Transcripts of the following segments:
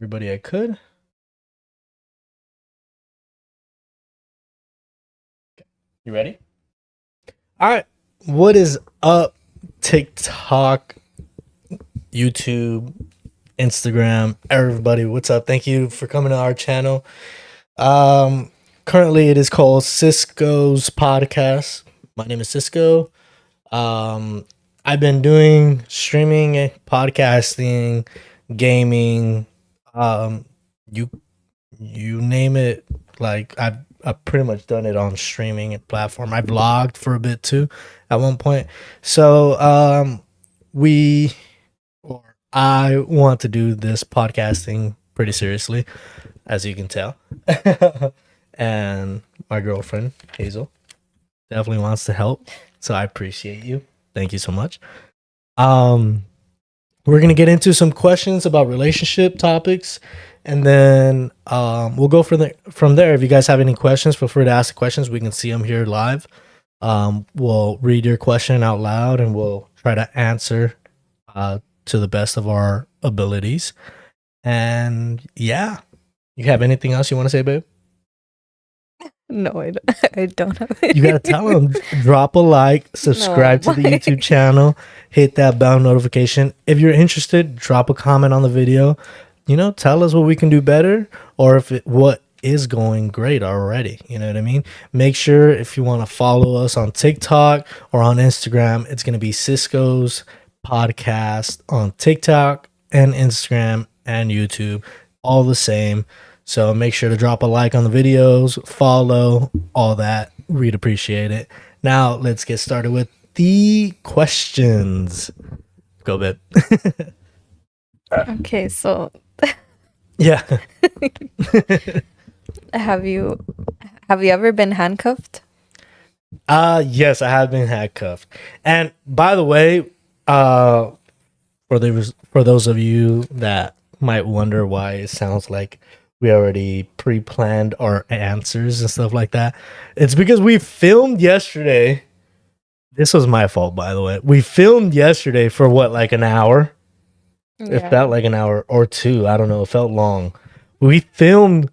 everybody I could. You ready? All right. What is up, TikTok, YouTube, Instagram, everybody? What's up? Thank you for coming to our channel. Currently it is called Cisco's podcast. My name is Cisco. I've been doing streaming, podcasting, gaming, you you name it. Like I've pretty much done it on streaming platform. I vlogged for a bit too at one point. So we or I want to do this podcasting pretty seriously, as you can tell. And my girlfriend, Hazel, definitely wants to help. So I appreciate you. Thank you so much. Um we're gonna get into some questions about relationship topics, and then we'll go from there. If you guys have any questions, feel free to ask the questions. We can see them here live. We'll read your question out loud, and we'll try to answer to the best of our abilities. And yeah, you have anything else you want to say, babe? No, I don't have You gotta tell them. Drop a like, subscribe to the YouTube channel, hit that bell notification. If you're interested, drop a comment on the video. Tell us what we can do better, or what is going great already. You know what I mean? Make sure, if you want to follow us on TikTok or on Instagram, it's gonna be Cisco's podcast on TikTok and Instagram and YouTube, all the same. So make sure to drop a like on the videos, follow, all that. We'd appreciate it. Now let's get started with the questions. Go, babe. Okay, so Yeah. have you ever been handcuffed? Yes, I have been handcuffed. And by the way, for those of you that might wonder why it sounds like we already pre-planned our answers and stuff like that, it's because we filmed yesterday. This was my fault, by the way. We filmed yesterday for what, like an hour? Yeah. It felt like an hour or two. I don't know. It felt long. We filmed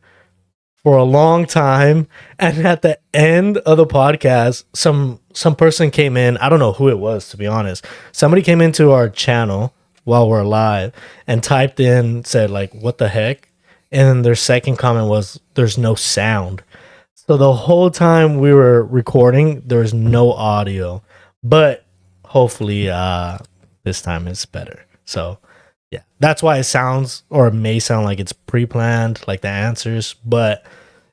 for a long time, and at the end of the podcast, some person came in. I don't know who it was, to be honest. Somebody came into our channel while we're live and typed in, said like, "What the heck?" And then their second comment was, "There's no sound." So the whole time we were recording, there was no audio. But hopefully this time it's better. So yeah, that's why it sounds, or it may sound like it's pre-planned, like the answers, but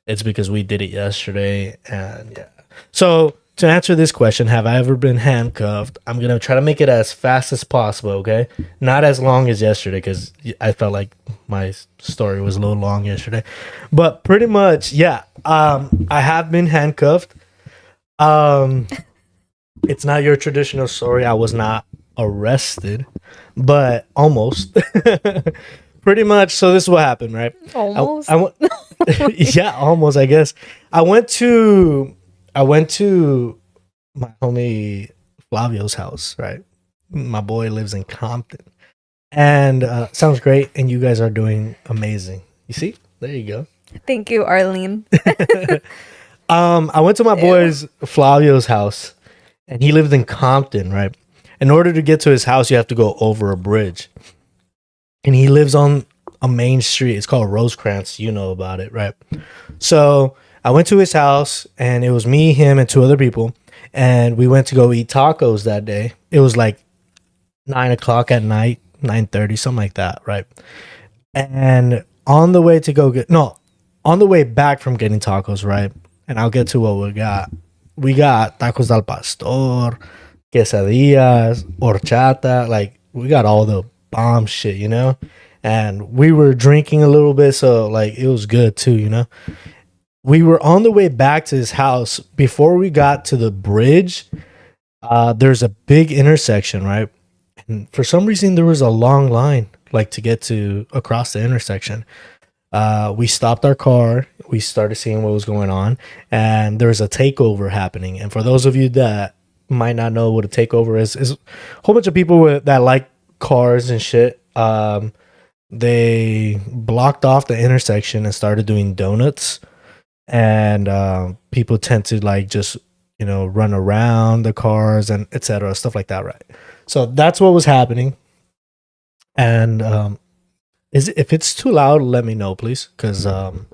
it's because we did it yesterday. And yeah. So to answer this question, have I ever been handcuffed? I'm going to try to make it as fast as possible, okay? Not as long as yesterday, because I felt like my story was a little long yesterday. But pretty much, yeah, I have been handcuffed. It's not your traditional story. I was not arrested, but almost. Pretty much. So this is what happened, right? Almost. Yeah, almost, I guess. I went to my homie Flavio's house, right? My boy lives in Compton. And sounds great, and you guys are doing amazing. You see? There you go. Thank you, Arlene. I went to my boy's Flavio's house, and he lived in Compton, right? In order to get to his house, you have to go over a bridge. And he lives on a main street. It's called Rosecrans. You know about it, right? So I went to his house, and it was me, him, and two other people. And we went to go eat tacos that day. It was like 9 o'clock at night, 9:30, something like that, right? And on the way back from getting tacos, right? And I'll get to what we got. We got tacos al pastor, quesadillas, horchata. Like, we got all the bomb shit, And we were drinking a little bit, so like it was good too. We were on the way back to his house. Before we got to the bridge, there's a big intersection, right? And for some reason, there was a long line, like to get to across the intersection. We stopped our car. We started seeing what was going on, and there was a takeover happening. And for those of you that might not know what a takeover is a whole bunch of people that like cars and shit. They blocked off the intersection and started doing donuts. And people tend to like just run around the cars and etc. stuff like that, right? So that's what was happening. And if it's too loud, let me know, please, because I'm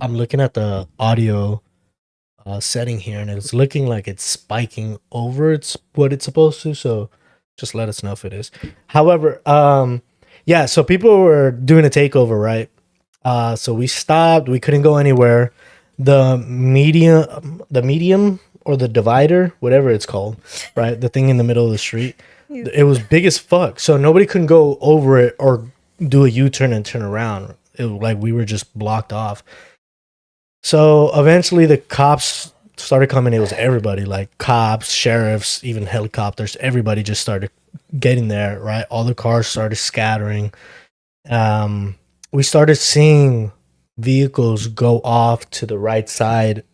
looking at the audio setting here, and it's looking like it's spiking over it's what it's supposed to. So just let us know if it is. However, yeah. So people were doing a takeover, right? So we stopped. We couldn't go anywhere. The medium or the divider, whatever it's called, right? The thing in the middle of the street. It was big as fuck. So nobody couldn't go over it or do a U-turn and turn around. It was like we were just blocked off. So eventually the cops started coming. It was everybody, like cops, sheriffs, even helicopters. Everybody just started getting there, right? All the cars started scattering. We started seeing vehicles go off to the right side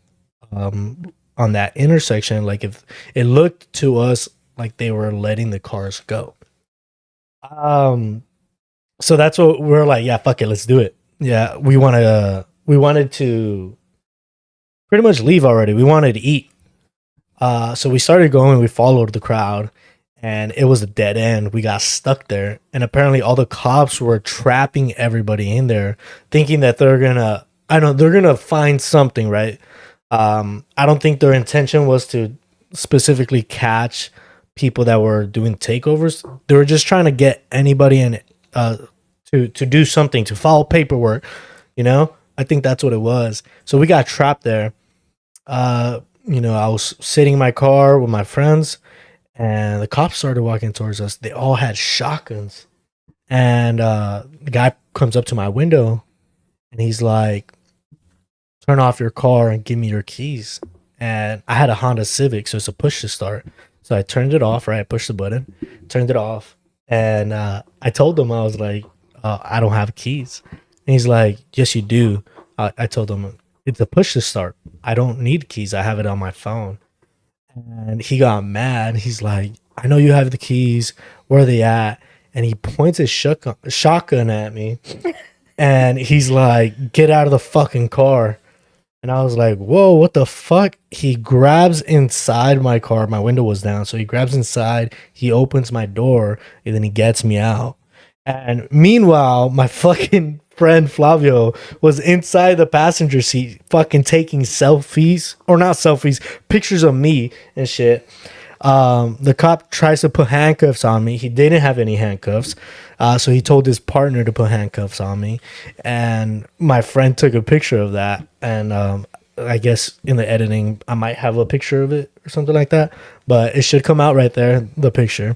on that intersection. Like if it looked to us like they were letting the cars go. So that's what we're like, yeah, fuck it, let's do it. Yeah, we wanted to pretty much leave already. We wanted to eat. So we started going, we followed the crowd, and it was a dead end. We got stuck there. And apparently all the cops were trapping everybody in there, thinking that they're gonna find something, right? I don't think their intention was to specifically catch people that were doing takeovers. They were just trying to get anybody in to do something, to follow paperwork, I think that's what it was. So we got trapped there. I was sitting in my car with my friends, and the cops started walking towards us. They all had shotguns. And the guy comes up to my window, and he's like, turn off your car and give me your keys. And I had a Honda Civic, so it's a push to start. So I turned it off, right? I pushed the button, turned it off. And I told him, I was like, I don't have keys. And he's like, yes, you do. I told him, it's a push to start. I don't need keys. I have it on my phone. And he got mad. He's like, I know you have the keys. Where are they at? And he points his shotgun at me. And he's like, get out of the fucking car. And I was like, whoa, what the fuck? He grabs inside my car. My window was down. So he grabs inside. He opens my door. And then he gets me out. And meanwhile, my fucking friend Flavio was inside the passenger seat fucking taking selfies. Or not selfies. Pictures of me and shit. The cop tries to put handcuffs on me. He didn't have any handcuffs. So he told his partner to put handcuffs on me. And my friend took a picture of that. And I guess in the editing, I might have a picture of it or something like that. But it should come out right there, the picture.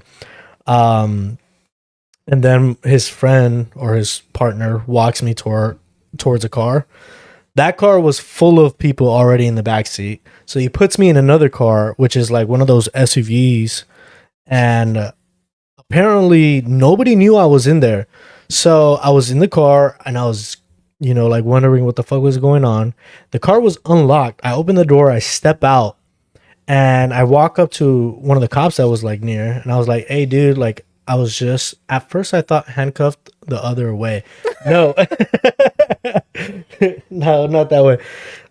And then his friend or his partner walks me towards a car. That car was full of people already in the back seat. So he puts me in another car, which is like one of those SUVs. And apparently nobody knew I was in there. So I was in the car and I was, like wondering what the fuck was going on. The car was unlocked. I open the door, I step out, and I walk up to one of the cops that was like near. And I was like, hey, dude, like, I was just, at first I thought handcuffed the other way. No. No, not that way.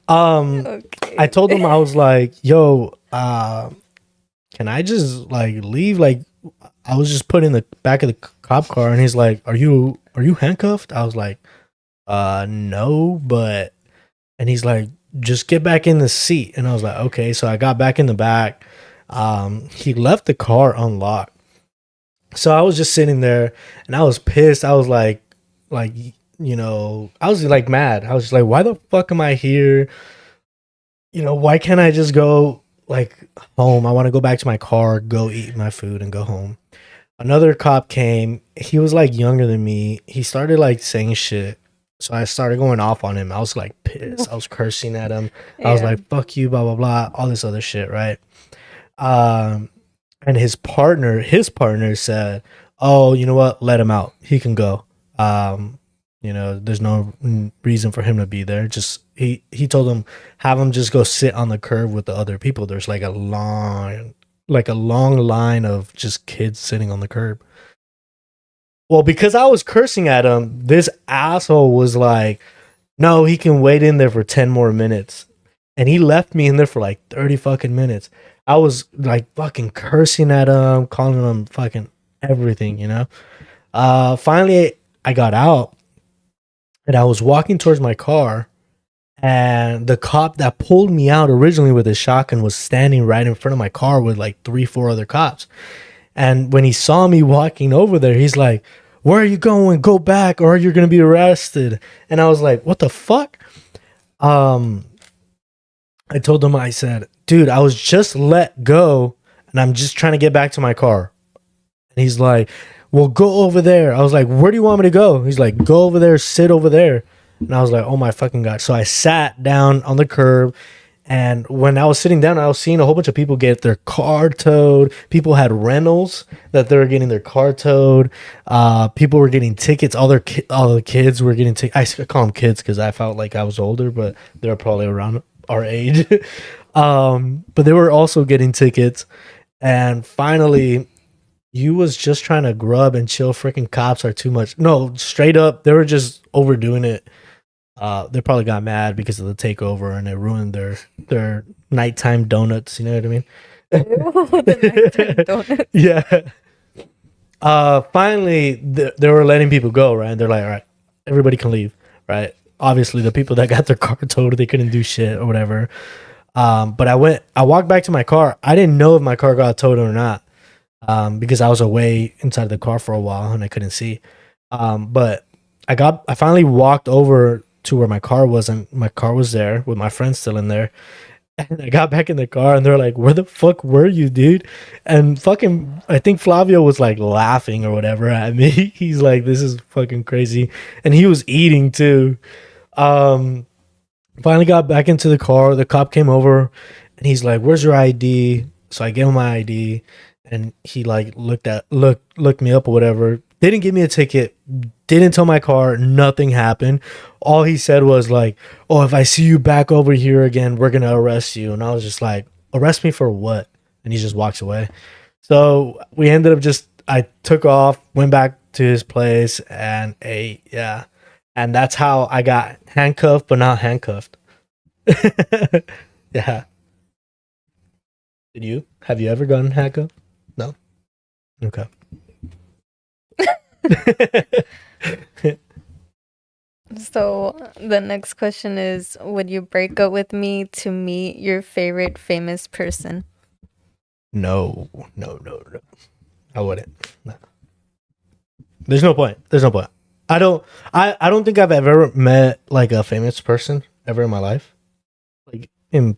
Okay. I told him, I was like, yo, can I just like leave? Like, I was just put in the back of the cop car, and he's like, are you handcuffed? I was like, no, but, and he's like, just get back in the seat. And I was like, okay. So I got back in the back. He left the car unlocked. So I was just sitting there and I was pissed. I was like, I was like mad. I was just like, why the fuck am I here? Why can't I just go like home? I want to go back to my car, go eat my food and go home. Another cop came. He was like younger than me. He started like saying shit. So I started going off on him. I was like pissed. I was cursing at him. Yeah. I was like, fuck you, blah, blah, blah. All this other shit, right? And his partner said, oh, you know what? Let him out. He can go. There's no reason for him to be there. Just he told him, have him just go sit on the curb with the other people. There's like a long line of just kids sitting on the curb. Well, because I was cursing at him, this asshole was like, no, he can wait in there for 10 more minutes. And he left me in there for like 30 fucking minutes. I was like fucking cursing at him, calling him fucking everything, you know? Finally, I got out and I was walking towards my car. And the cop that pulled me out originally with his shotgun was standing right in front of my car with like 3, 4 other cops. And when he saw me walking over there, he's like, where are you going? Go back or you're going to be arrested. And I was like, what the fuck? I told him, I said, dude, I was just let go and I'm just trying to get back to my car. And he's like, well, go over there. I was like, where do you want me to go? He's like, go over there, sit over there. And I was like, oh my fucking God. So I sat down on the curb. And when I was sitting down, I was seeing a whole bunch of people get their car towed. People had rentals that they were getting their car towed. People were getting tickets. All the kids were getting tickets. I call them kids because I felt like I was older, but they were probably around our age. But they were also getting tickets. And finally, you was just trying to grub and chill. Freaking cops are too much. No, straight up, they were just overdoing it. They probably got mad because of the takeover and it ruined their nighttime donuts. You know what I mean? The nighttime donuts. Yeah. Finally, they were letting people go, right? And they're like, all right, everybody can leave, right? Obviously, the people that got their car towed, they couldn't do shit or whatever. But I walked back to my car. I didn't know if my car got towed or not, because I was away inside the car for a while and I couldn't see. But I finally walked over to where my car was, and my car was there with my friend still in there. And I got back in the car and they're like, where the fuck were you, dude? And fucking, I think Flavio was like laughing or whatever at me. He's like, this is fucking crazy. And he was eating too. Finally got back into the car. The cop came over and he's like, where's your ID? So I gave him my ID and he like looked me up or whatever. Didn't give me a ticket. Didn't tow my car. Nothing happened. All he said was like, oh, if I see you back over here again, we're going to arrest you. And I was just like, arrest me for what? And he just walks away. So we ended up I took off, went back to his place and ate. Yeah. And that's how I got handcuffed, but not handcuffed. Yeah. Have you ever gotten handcuffed? No? Okay. So the next question is, would you break up with me to meet your favorite famous person? No. I wouldn't. No. There's no point. I don't think I've ever met like a famous person ever in my life. Like in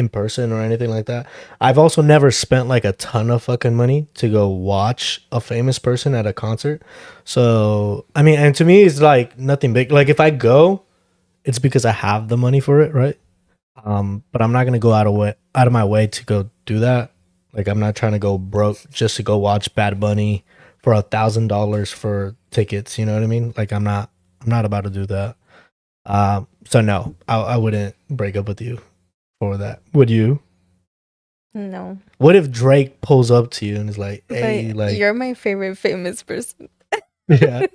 person or anything like that. I've also never spent like a ton of fucking money to go watch a famous person at a concert. So, I mean, and to me it's like nothing big. Like if I go, it's because I have the money for it, right? But I'm not going to go out of my way to go do that. Like I'm not trying to go broke just to go watch Bad Bunny for $1,000 for tickets, you know what I mean? Like I'm not about to do that. So no, I wouldn't break up with you for that. Would you? No. What if Drake pulls up to you and is like, hey, like you're my favorite famous person. Yeah.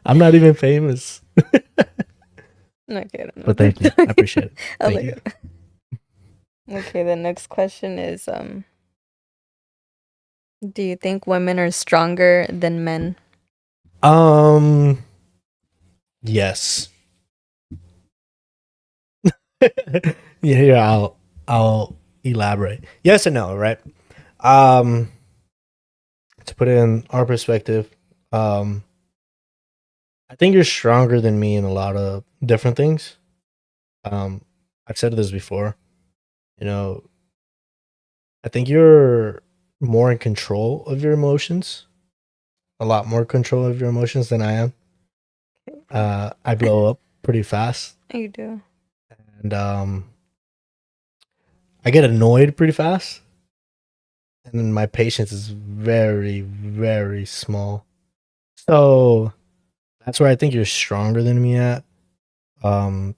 I'm not even famous. Okay, but thank you. I appreciate it. Thank you. Okay, the next question is do you think women are stronger than men? Yes. Yeah, I'll elaborate. Yes and no, right? To put it in our perspective, I think you're stronger than me in a lot of different things. I've said this before. You know, I think you're more in control of your emotions, a lot more control of your emotions than I am. I blow up pretty fast. You do. And I get annoyed pretty fast. And my patience is very, very small. So that's where I think you're stronger than me at. In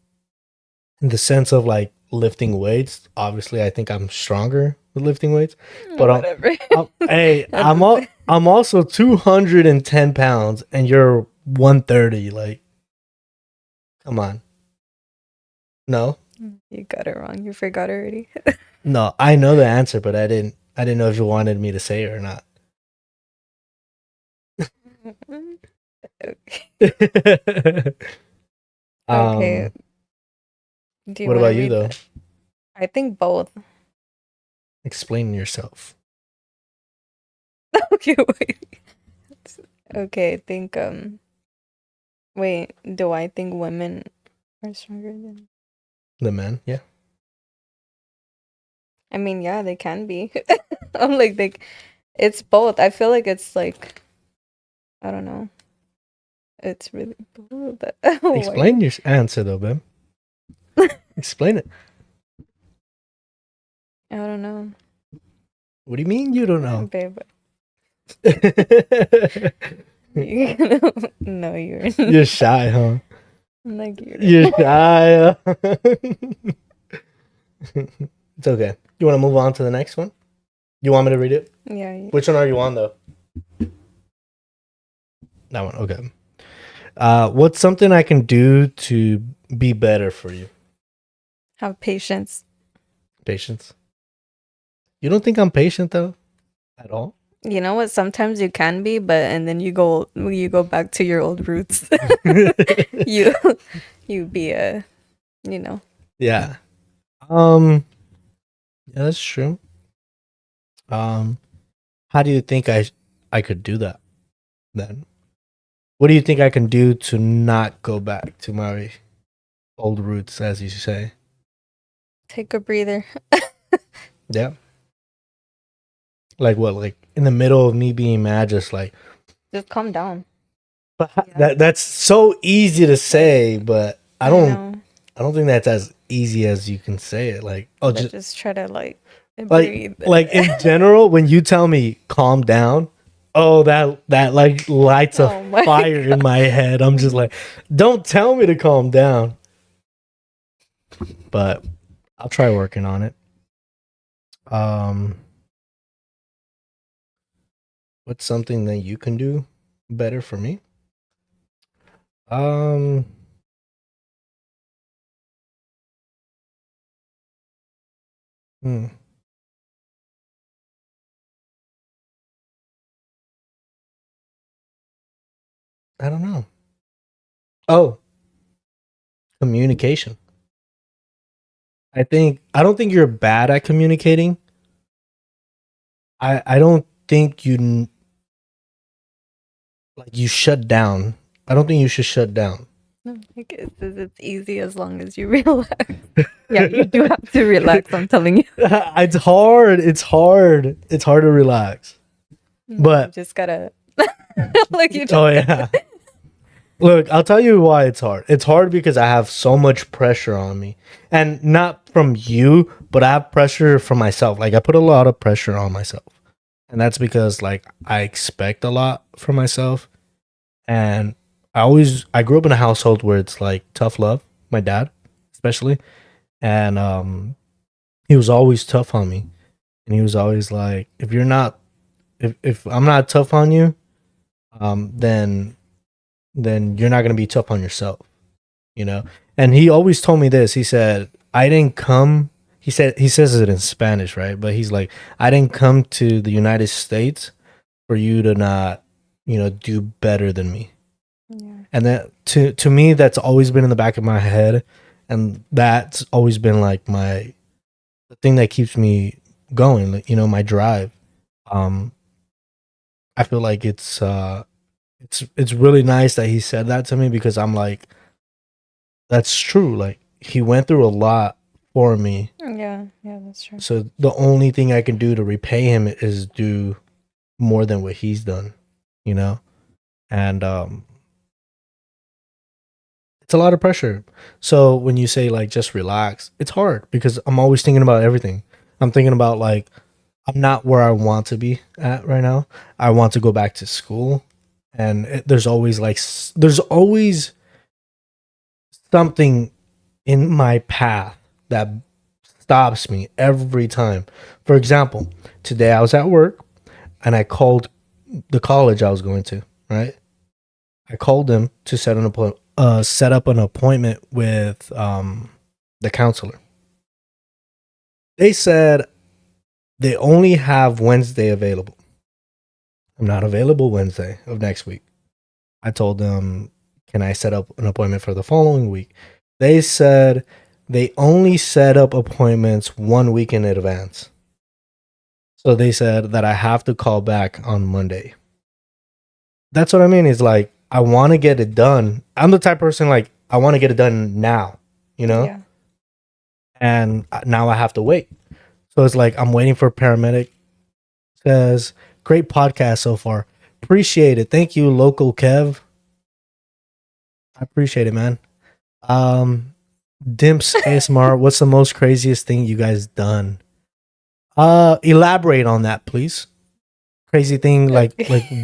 the sense of like lifting weights. Obviously, I think I'm stronger with lifting weights. But Whatever. hey, I'm also 210 pounds, and you're 130. Like, come on. No, You got it wrong. You forgot already. no, I know the answer, but I didn't know if you wanted me to say it or not. Okay. Okay. um, Do you what want to about you read though? that? I think both. Explain yourself. Okay, wait. Okay, I think wait, do I think women are stronger than The men, yeah. I mean, yeah, they can be. I'm like it's both. I feel like it's like I don't know. It's really both. Why? Explain your answer though, babe. Explain it. I don't know. What do you mean you don't know? Babe, You're no, you're shy, huh? like you're You're shy. It's okay. You want to move on to the next one? You want me to read it? yeah, yeah. Which one are you on though? That one. Okay. What's something I can do to be better for you? Have patience. Patience. You don't think I'm patient though, at all? You know what? Sometimes you can be, but and then you go back to your old roots. you you be a Yeah. Yeah, that's true. Um, how do you think I could do that then? What do you think I can do to not go back to my old roots, as you say? take a breather. Yeah. Like what? Like in the middle of me being mad, just like. Just calm down. But Yeah. that's so easy to say, but I don't. know. I don't think that's as easy as you can say it. Like, oh, But just try to breathe. like in general, when you tell me calm down, oh, that like lights a Oh my fire in my head. I'm just like, don't tell me to calm down. But I'll try working on it. Um, what's something that you can do better for me? Um, hmm, I don't know. Oh, communication. I don't think you're bad at communicating. I don't think like you shut down. I don't think you should shut down. No, I guess it's easy as long as you relax. Yeah, you do have to relax. I'm telling you. It's hard. It's hard. It's hard to relax. You But just gotta like you. oh yeah. Look, I'll tell you why it's hard. It's hard because I have so much pressure on me. And not from you, but I have pressure from myself. Like I put a lot of pressure on myself. And that's because like I expect a lot from myself. And I grew up in a household where it's like tough love, my dad especially. And he was always tough on me. And he was always like, if I'm not tough on you, then you're not gonna be tough on yourself, you know. And he always told me this. He said, "I didn't come." He says it in Spanish, right? But he's like, "I didn't come to the United States for you to not, do better than me." Yeah. And that to me, that's always been in the back of my head, and that's always been like the thing that keeps me going. Like, my drive. Um, I feel like it's really nice that he said that to me because I'm like, that's true. Like he went through a lot for me. Yeah, that's true. So the only thing I can do to repay him is do more than what he's done, you know? And it's a lot of pressure. So when you say like just relax, it's hard because I'm always thinking about everything. I'm thinking about like I'm not where I want to be at right now. I want to go back to school, and there's always there's always something in my path that stops me every time. For example, today I was at work and I called the college I was going to, right? I called them to set up an appointment with the counselor. They said they only have Wednesday available. I'm not available Wednesday of next week. I told them, can I set up an appointment for the following week? They said they only set up appointments 1 week in advance. So they said that I have to call back on Monday. That's what I mean. Is like, I want to get it done. I'm the type of person, like, I want to get it done now, you know? Yeah. And now I have to wait. So it's like, I'm waiting for paramedic. Says, great podcast so far. Appreciate it. Thank you, local Kev. I appreciate it, man. Dimps ASMR, what's the most craziest thing you guys done? Elaborate on that, please. Crazy thing, like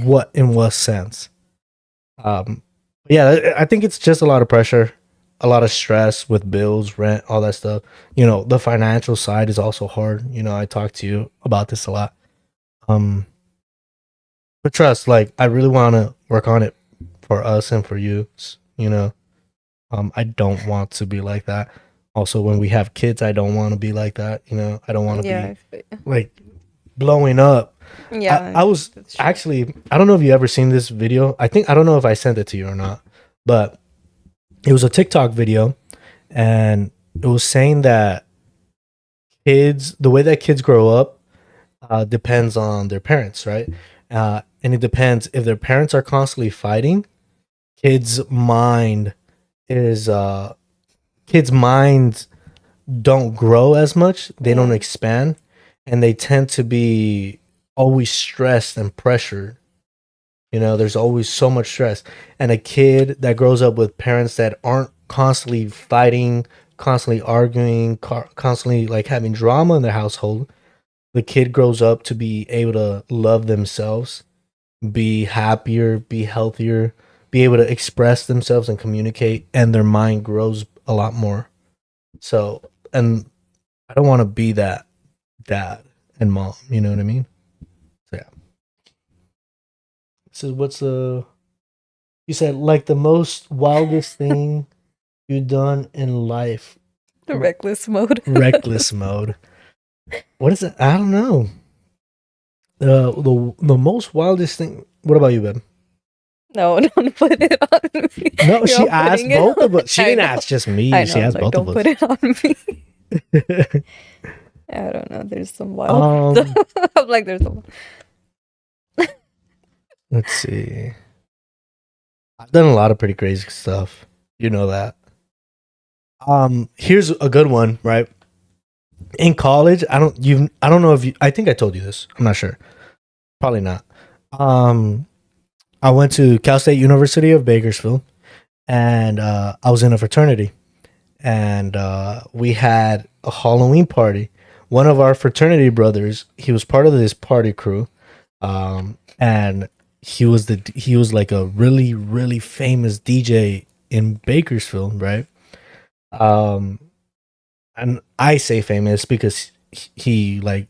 what, in what sense? Yeah, I think it's just a lot of pressure, a lot of stress with bills, rent, all that stuff. You know, the financial side is also hard. You know, I talk to you about this a lot. But trust, like, I really want to work on it for us and for you. You know, I don't want to be like that. Also, when we have kids, I don't want to be like that. You know, I don't want to be like blowing up. Yeah. I was actually, I don't know if you ever seen this video. I don't know if I sent it to you or not, but it was a TikTok video and it was saying that the way that kids grow up depends on their parents, right? And it depends if their parents are constantly fighting, kids' mind is kids' minds don't grow as much, they don't expand, and they tend to be always stressed and pressured. You know, there's always so much stress. And a kid that grows up with parents that aren't constantly fighting, constantly arguing, constantly like having drama in their household, the kid grows up to be able to love themselves, be happier, be healthier, be able to express themselves and communicate, and their mind grows a lot more. So, and I don't want to be that dad and mom, you know what I mean? So, yeah. So, what's you said, like, the most wildest thing you've done in life? The reckless mode. Reckless mode. What is it? I don't know. The most wildest thing. What about you, Ben? No, don't put it on me. No, she asked both of us. She didn't ask just me. She asked both of us. Don't put it on me. I don't know. There's some wild stuff. I'm like, there's some. Let's see. I've done a lot of pretty crazy stuff. You know that. Here's a good one, right? In college, I don't know if you, I think I told you this. I'm not sure. Probably not. I went to Cal State University of Bakersfield, and I was in a fraternity, and we had a Halloween party. One of our fraternity brothers, he was part of this party crew, and he was like a really, really famous DJ in Bakersfield, right? And I say famous because he like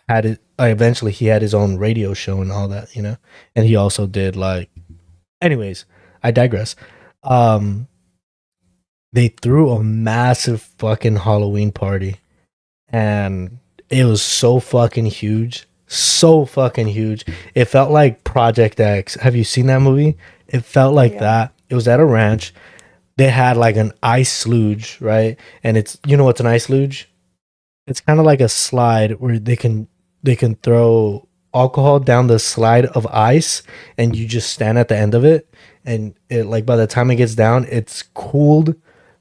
had it. Eventually, he had his own radio show and all that, you know. And he also did like. Anyways, I digress. They threw a massive fucking Halloween party, and it was so fucking huge, so fucking huge. It felt like Project X. Have you seen that movie? It felt like that. It was at a ranch. They had like an ice sluge, right? And it's, you know what's an ice sluge? It's kind of like a slide where they can throw alcohol down the slide of ice, and you just stand at the end of it, and it, like, by the time it gets down, it's cooled.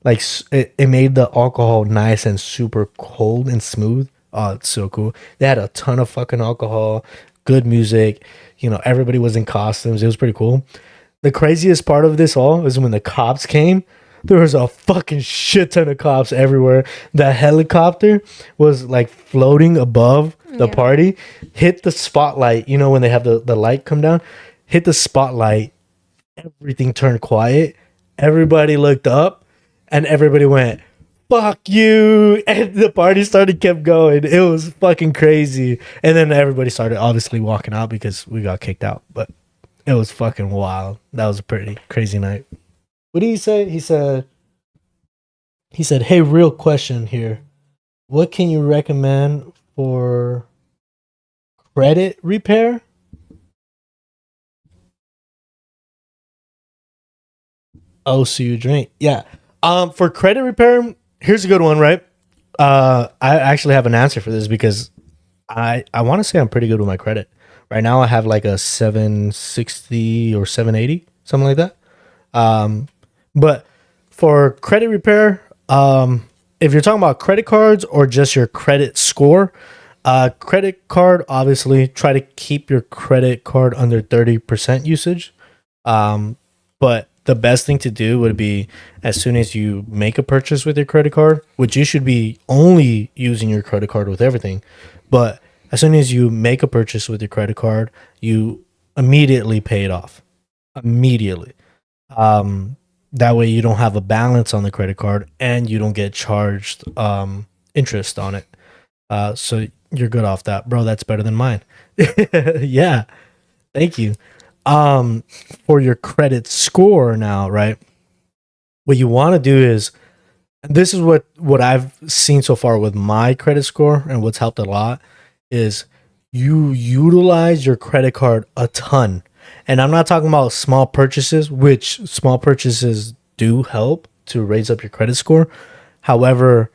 Like, it made the alcohol nice and super cold and smooth. Oh, it's so cool. They had a ton of fucking alcohol, good music. You know, everybody was in costumes. It was pretty cool. The craziest part of this all is when the cops came. There was a fucking shit ton of cops everywhere. The helicopter was like floating above the party, hit the spotlight. You know, when they have the light come down, hit the spotlight. Everything turned quiet. Everybody looked up, and everybody went, fuck you. And the party kept going. It was fucking crazy. And then everybody started obviously walking out because we got kicked out. But it was fucking wild. That was a pretty crazy night. What did he say? He said, hey, real question here. What can you recommend for credit repair? Oh, so you drink. Yeah. For credit repair, here's a good one, right? I actually have an answer for this because I want to say I'm pretty good with my credit. Right now I have like a 760 or 780, something like that. But for credit repair, if you're talking about credit cards or just your credit score, credit card, obviously try to keep your credit card under 30% usage. But the best thing to do would be as soon as you make a purchase with your credit card, which you should be only using your credit card with everything. But as soon as you make a purchase with your credit card, you immediately pay it off. Immediately. That way you don't have a balance on the credit card and you don't get charged interest on it. So you're good off that. Bro, that's better than mine. Yeah. Thank you. For your credit score now, right? What you want to do is, this is what I've seen so far with my credit score and what's helped a lot is you utilize your credit card a ton. And I'm not talking about small purchases, which small purchases do help to raise up your credit score. However,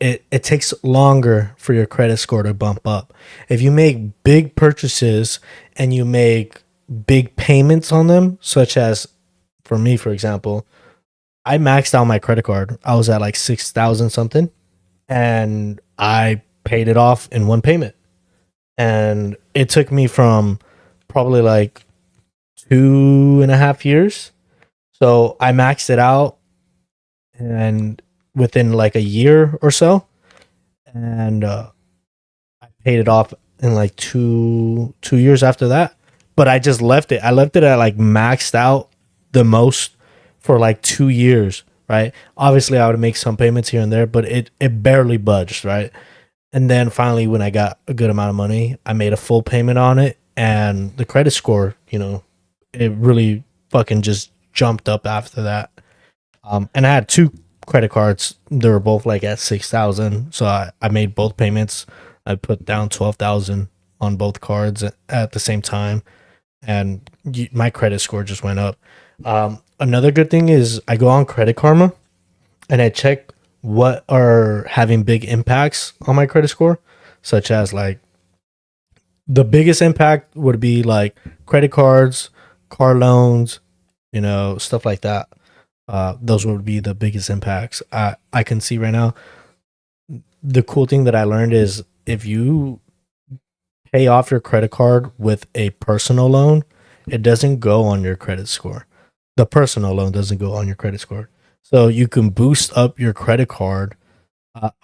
it takes longer for your credit score to bump up. If you make big purchases and you make big payments on them, such as for me, for example, I maxed out my credit card. I was at like 6,000 something and I paid it off in one payment. And it took me from probably like 2.5 years. So I maxed it out and within like a year or so, and I paid it off in like two years after that. But I just left it. I left it at like maxed out the most for like 2 years, right? Obviously, I would make some payments here and there, but it barely budged, right? And then finally, when I got a good amount of money, I made a full payment on it, and the credit score, it really fucking just jumped up after that. And I had two credit cards. They were both like at 6,000. So I made both payments. I put down 12,000 on both cards at the same time. And my credit score just went up. Another good thing is I go on Credit Karma and I check what are having big impacts on my credit score, such as like the biggest impact would be like credit cards, car loans, stuff like that. Those would be the biggest impacts. I can see right now. The cool thing that I learned is if you pay off your credit card with a personal loan, it doesn't go on your credit score. The personal loan doesn't go on your credit score. So you can boost up your credit card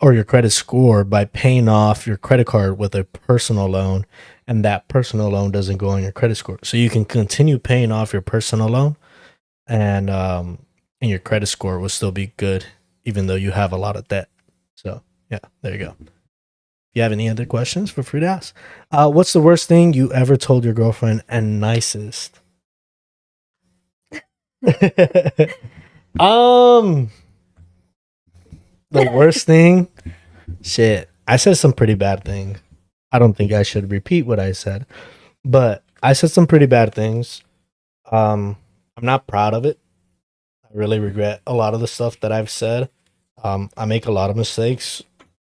or your credit score by paying off your credit card with a personal loan, and that personal loan doesn't go on your credit score. So you can continue paying off your personal loan, and your credit score will still be good, even though you have a lot of debt. So yeah, there you go. If you have any other questions, feel free to ask. What's the worst thing you ever told your girlfriend and nicest? The worst thing, shit. I said some pretty bad things. I don't think I should repeat what I said, but I said some pretty bad things. I'm not proud of it. I really regret a lot of the stuff that I've said. I make a lot of mistakes.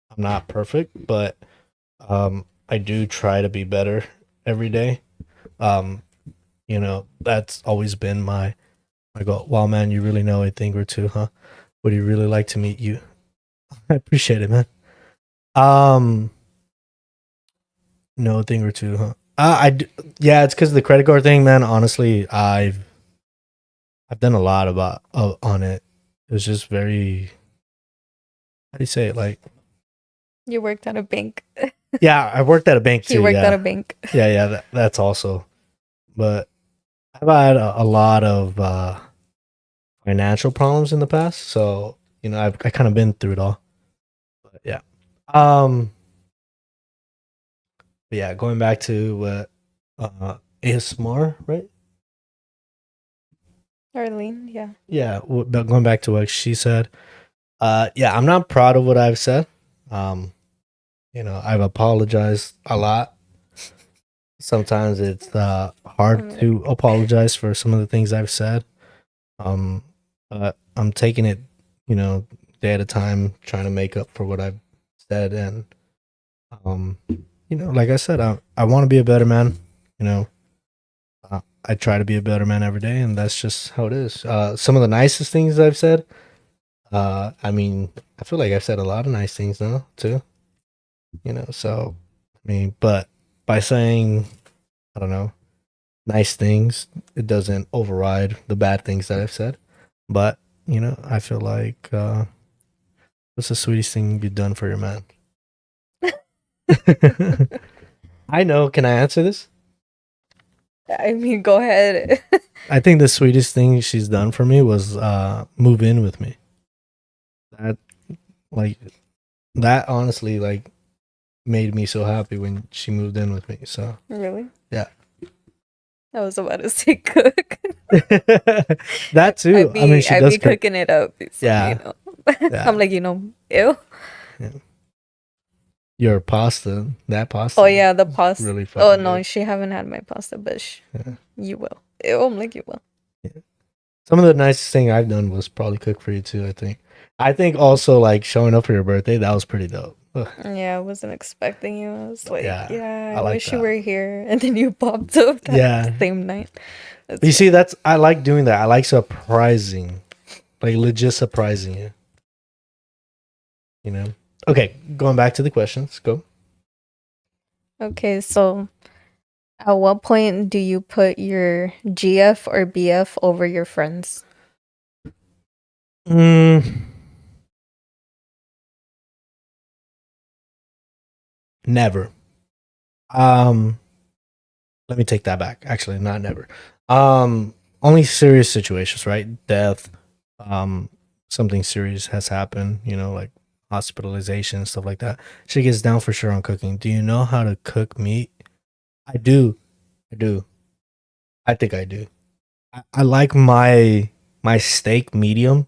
I'm not perfect, but I do try to be better every day. That's always been my goal. Wow, man, you really know a thing or two, huh? Would you really like to meet you? I appreciate it, man. No thing or two, huh? Yeah, it's because of the credit card thing, man. Honestly, I've done a lot about on it. It was just very, how do you say it? Like, You worked at a bank. yeah, I worked at a bank too. You worked yeah. at a bank. Yeah, that's also. But I've had a lot of financial problems in the past, so you know, I kind of been through it all. But yeah. Um. But yeah, going back to what ASMR, right? Arlene, yeah. Yeah, but going back to what she said. Yeah, I'm not proud of what I've said. Um, you know, I've apologized a lot. Sometimes it's hard to apologize for some of the things I've said. Um, but I'm taking it, you know, day at a time, trying to make up for what I've said, and um, you know, like I said, I want to be a better man. You know, I try to be a better man every day, and that's just how it is. Some of the nicest things I've said. I mean, I feel like I've said a lot of nice things now too. You know, so I mean, but by saying, I don't know, nice things, it doesn't override the bad things that I've said. But you know, I feel like what's the sweetest thing you've done for your man? I know. Can I answer this? I mean, go ahead. I think the sweetest thing she's done for me was move in with me. That like that honestly like made me so happy when she moved in with me. So Really? yeah. I was about to say cook. That too. I mean, she I'd does be cook. cooking it up. So, Yeah. you know. Yeah. I'm like, you know, ew. Your pasta, that pasta. Oh yeah, the pasta. Really Oh fucking no, good. she haven't had my pasta, but Yeah. you will. Ew, I'm like, you will. Some of the nicest thing I've done was probably cook for you too. I think also like showing up for your birthday, that was pretty dope. Ugh. Yeah, I wasn't expecting you. I was like, yeah, I I like wish you that. were here. And then you popped up that same night. That's You see, I like doing that. I like surprising, like legit surprising you. You know. Okay, going back to the questions. Go. Okay, so at what point do you put your GF or BF over your friends? Never. Let me take that back. Actually, not never. Only serious situations, right? Death, something serious has happened, you know, like hospitalization, stuff like that. She gets down for sure on cooking. Do you know how to cook meat? I do. I do. I think I do. I like my steak medium,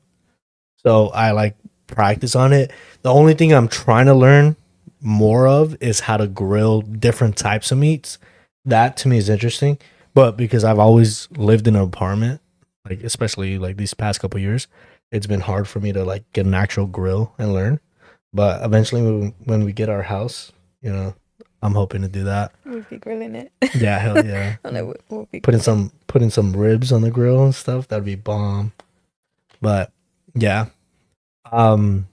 so I like practice on it. The only thing I'm trying to learn more of is how to grill different types of meats. That to me is interesting, but because I've always lived in an apartment, like especially like these past couple years, it's been hard for me to like get an actual grill and learn. But eventually, when we get our house, you know, I'm hoping to do that. We'll be grilling it. Yeah, hell yeah. We'll be Putting some ribs on the grill and stuff. That'd be bomb. But yeah. Um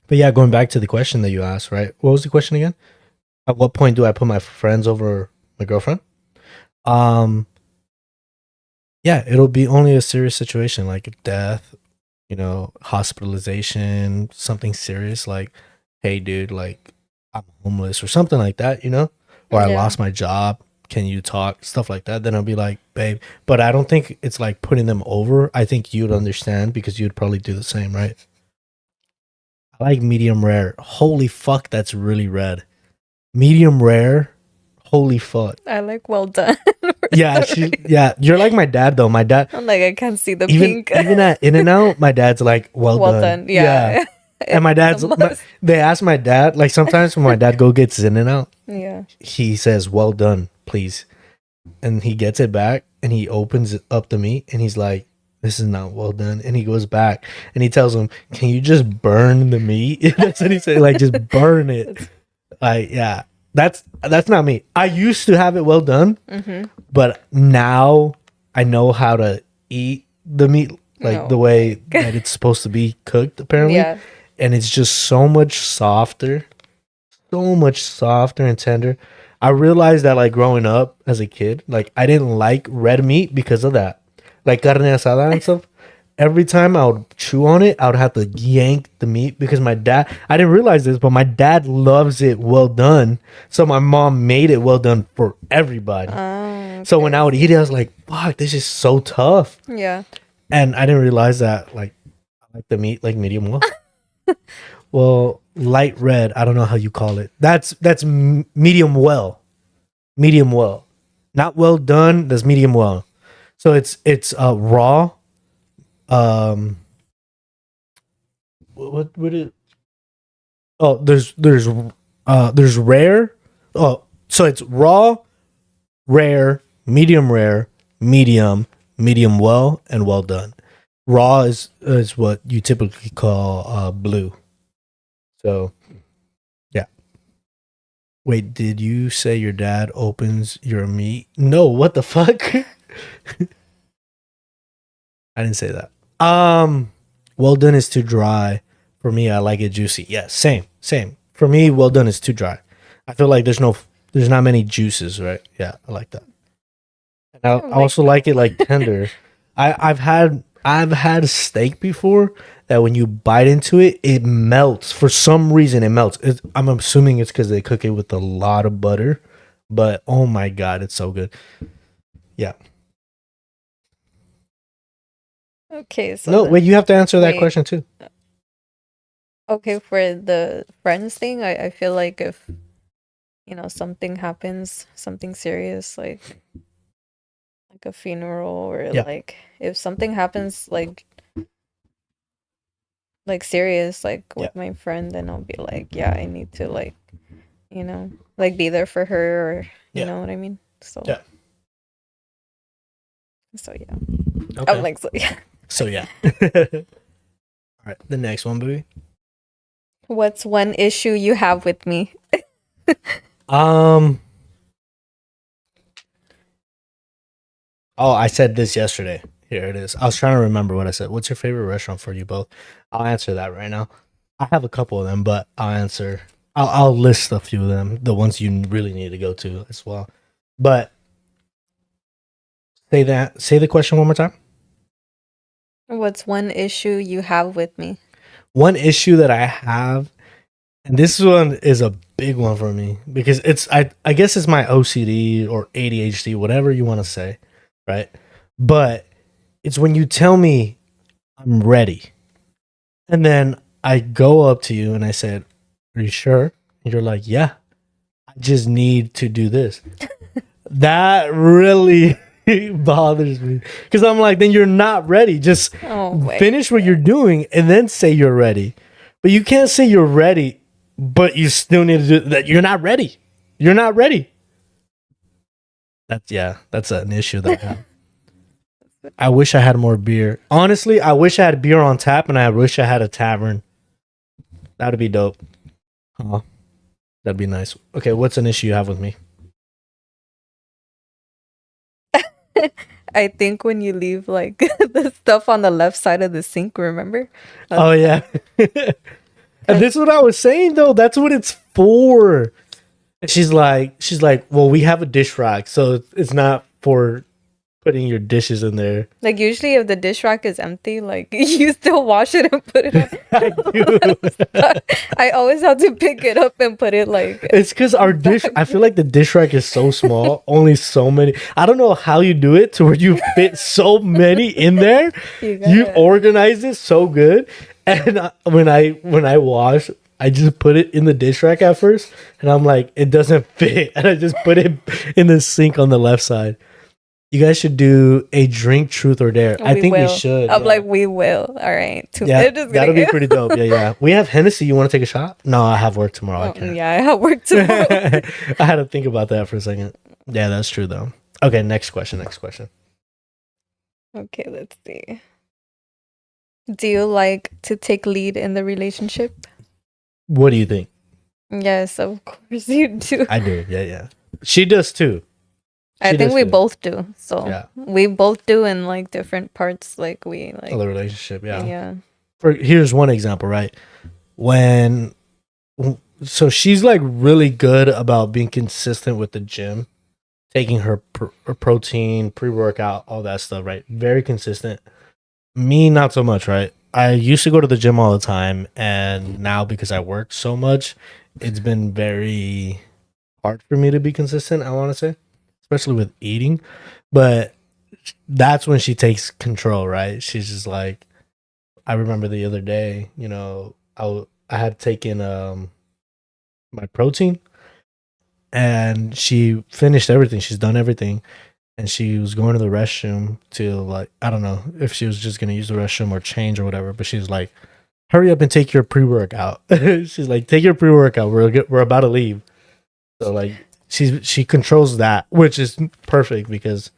but yeah, going back to the question that you asked, right? What was the question again? At what point do I put my friends over my girlfriend? Um yeah, it'll be only a serious situation like death, you know, hospitalization, something serious like, hey dude, like I'm homeless or something like that, you know? Or I lost my job. Can you talk? Stuff like that. Then I'll be like, babe. But I don't think it's like putting them over. I think you'd understand because you'd probably do the same, right? I like medium rare. Holy fuck, that's really red. Medium rare. Holy fuck. I like well done. Yeah, you're like my dad though. My dad, I'm like, I can't see the even pink. even at In-N-Out, my dad's like, well done. Yeah. And my dad's they ask my dad, like sometimes when my dad go gets In-N-Out, yeah, he says, well done, please. And he gets it back and he opens up the meat and he's like, this is not well done. And he goes back and he tells him, can you just burn the meat? That's what he said, like just burn it. Like, yeah, that's not me. I used to have it well done, but now I know how to eat the meat like the way that it's supposed to be cooked, apparently. yeah. And it's just so much softer and tender. I realized that like growing up as a kid, like I didn't like red meat because of that. Like carne asada and stuff. Every time I would chew on it, I would have to yank the meat because my dad, I didn't realize this, but my dad loves it well done. So my mom made it well done for everybody. Okay. So when I would eat it, I was like, fuck, this is so tough. Yeah. And I didn't realize that like I like the meat like medium well. Well, light red. I don't know how you call it. That's medium well. Medium well, not well done. That's medium well. So it's raw. What would it? Oh, there's rare. Oh, so it's raw, rare, medium well, and well done. Raw is what you typically call blue. So yeah. Wait, did you say your dad opens your meat? No, what the fuck? I didn't say that. Well done is too dry. For me, I like it juicy. Yeah, same. For me, well done is too dry. I feel like there's not many juices, right? Yeah, I like that. And I I also that. like it like tender. I've had a steak before that when you bite into it, it melts. For some reason, it melts. I'm assuming it's because they cook it with a lot of butter. But oh my god, it's so good. Yeah. Okay, so No, wait, you have to answer that wait. question too. Okay, for the friends thing, I feel like if something happens, something serious, like a funeral, or Yeah. like if something happens like serious, like Yeah. with my friend, then I'll be like, yeah, I need to like be there for her, or you Yeah. know what I mean. So Yeah. so yeah, Okay. I'm like, so yeah. So yeah. All right. The next one, baby. What's one issue you have with me? Um. Oh, I said this yesterday. Here it is. I was trying to remember what I said. What's your favorite restaurant for you both? I'll answer that right now. I have a couple of them, but I'll answer. I'll list a few of them, the ones you really need to go to as well. But say the question one more time. What's one issue you have with me? One issue that I have, and this one is a big one for me because I guess it's my OCD or ADHD, whatever you want to say, right? But it's when you tell me I'm ready, and then I go up to you and I said, "Are you sure?" And you're like, "Yeah, I just need to do this." That really bothers me because I'm like, then you're not ready. Just Oh wait. finish what you're doing and then say you're ready. But you can't say you're ready, but you still need to do that. You're not ready. You're not ready. That's an issue that I have. I wish I had more beer. Honestly, I wish I had beer on tap and I wish I had a tavern. That'd be dope. Huh. That'd be nice. Okay, what's an issue you have with me? I think when you leave like the stuff on the left side of the sink, remember? Oh yeah. And this is what I was saying though. That's what it's for. And she's like, well, we have a dish rack, so it's not for putting your dishes in there. Like usually if the dish rack is empty, like you still wash it and put it on. I do. I always have to pick it up and put it like It's because our dish. I feel like the dish rack is so small. Only so many. I don't know how you do it to where you fit so many in there. You organize it so good. And when I wash, I just put it in the dish rack at first, and I'm like, it doesn't fit, and I just put it in the sink on the left side. You guys should do a drink truth or dare. I think we should. I'm yeah. like, we will. All right. Yeah, that'll be pretty dope. Yeah. We have Hennessy. You want to take a shot? No, I have work tomorrow. I can't. Yeah, I have work tomorrow. I had to think about that for a second. Yeah, that's true though. Okay, next question. Okay, let's see. Do you like to take lead in the relationship? What do you think? Yes, of course you do. I do. Yeah. She does too. I think we both do. So yeah, we both do in like different parts. Like we like of the relationship. Yeah. Yeah. Here's one example, right? So she's like really good about being consistent with the gym, taking her protein, pre-workout, all that stuff, right? Very consistent. Me, not so much, right? I used to go to the gym all the time, and now because I work so much, it's been very hard for me to be consistent, I want to say, especially with eating. But that's when she takes control, right? She's just like, I remember the other day, I had taken my protein, and she finished everything. She's done everything, and she was going to the restroom to, like, I don't know if she was just gonna use the restroom or change or whatever, but she was like, "Hurry up and take your pre-workout." She's like, "Take your pre-workout. We're about to leave." So like she controls that, which is perfect because